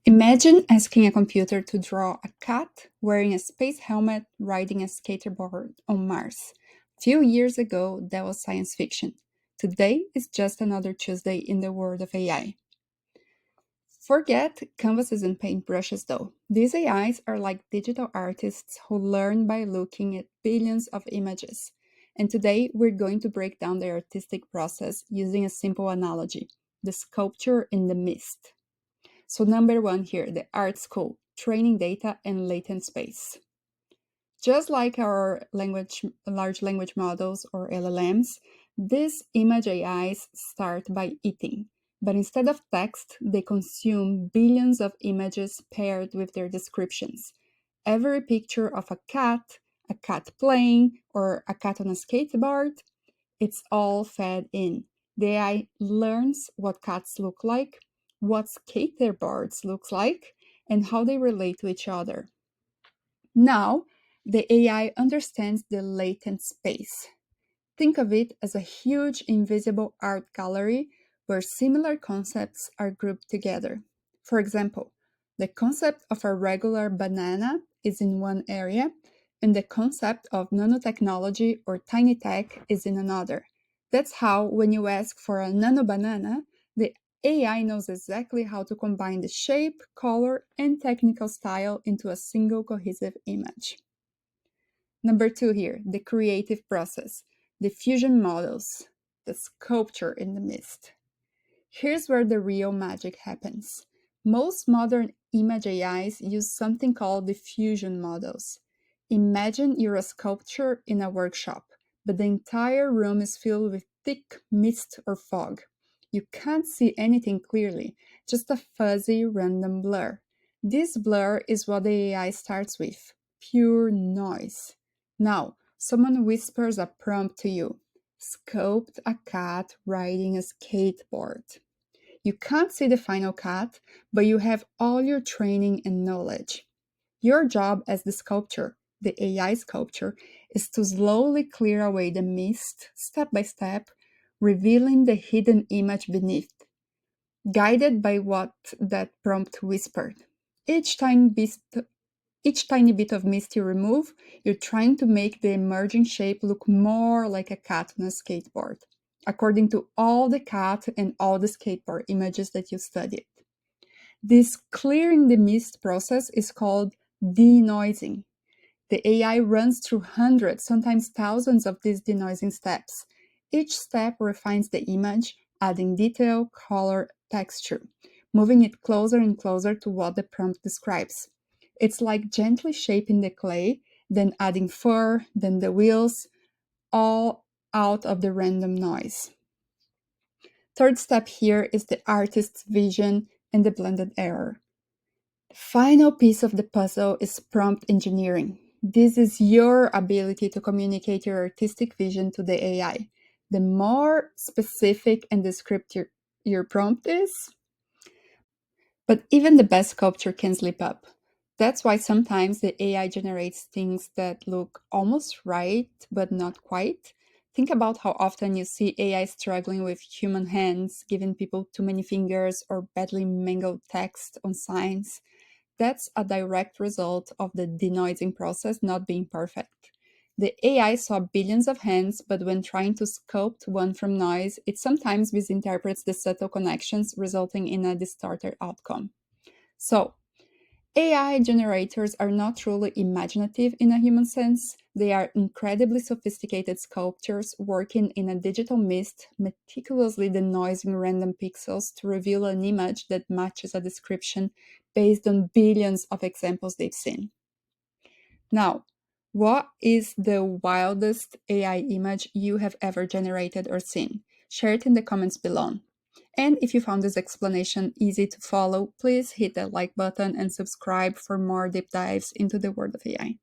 Imagine asking a computer to draw a cat wearing a space helmet riding a skateboard on Mars. A few years ago, that was science fiction. Today is just another Tuesday in the world of AI. Forget canvases and paintbrushes though. These AIs are like digital artists who learn by looking at billions of images. And today we're going to break down the artistic process using a simple analogy, the sculpture in the mist. So number one here, the art school, training data and latent space. Just like our large language models or LLMs, these image AIs start by eating. But instead of text, they consume billions of images paired with their descriptions. Every picture of a cat playing, or a cat on a skateboard, it's all fed in. The AI learns what cats look like, what skateboards looks like, and how they relate to each other. Now, the AI understands the latent space. Think of it as a huge invisible art gallery where similar concepts are grouped together. For example, the concept of a regular banana is in one area, and the concept of nanotechnology or tiny tech is in another. That's how, when you ask for a nano banana, the AI knows exactly how to combine the shape, color, and technical style into a single cohesive image. Number two here, the creative process, diffusion models, the sculpture in the mist. Here's where the real magic happens. Most modern image AIs use something called diffusion models. Imagine you're a sculptor in a workshop, but the entire room is filled with thick mist or fog. You can't see anything clearly, just a fuzzy random blur. This blur is what the AI starts with, pure noise. Now, someone whispers a prompt to you. Sculpt a cat riding a skateboard. You can't see the final cat, but you have all your training and knowledge. Your job as the sculptor, the AI sculptor, is to slowly clear away the mist, step by step, revealing the hidden image beneath, guided by what that prompt whispered. Each tiny bit of mist you remove, you're trying to make the emerging shape look more like a cat on a skateboard, according to all the cat and all the skateboard images that you studied. This clearing the mist process is called denoising. The AI runs through hundreds, sometimes thousands of these denoising steps. Each step refines the image, adding detail, color, texture, moving it closer and closer to what the prompt describes. It's like gently shaping the clay, then adding fur, then the wheels, all out of the random noise. Third step here is the artist's vision and the blended error. The final piece of the puzzle is prompt engineering. This is your ability to communicate your artistic vision to the AI. The more specific and descriptive your prompt is, but even the best sculpture can slip up. That's why sometimes the AI generates things that look almost right, but not quite. Think about how often you see AI struggling with human hands, giving people too many fingers, or badly mangled text on signs. That's a direct result of the denoising process not being perfect. The AI saw billions of hands, but when trying to sculpt one from noise, it sometimes misinterprets the subtle connections, resulting in a distorted outcome. So, AI generators are not truly imaginative in a human sense. They are incredibly sophisticated sculptures working in a digital mist, meticulously denoising random pixels to reveal an image that matches a description based on billions of examples they've seen. Now, what is the wildest AI image you have ever generated or seen? Share it in the comments below. And if you found this explanation easy to follow, please hit the like button and subscribe for more deep dives into the world of AI.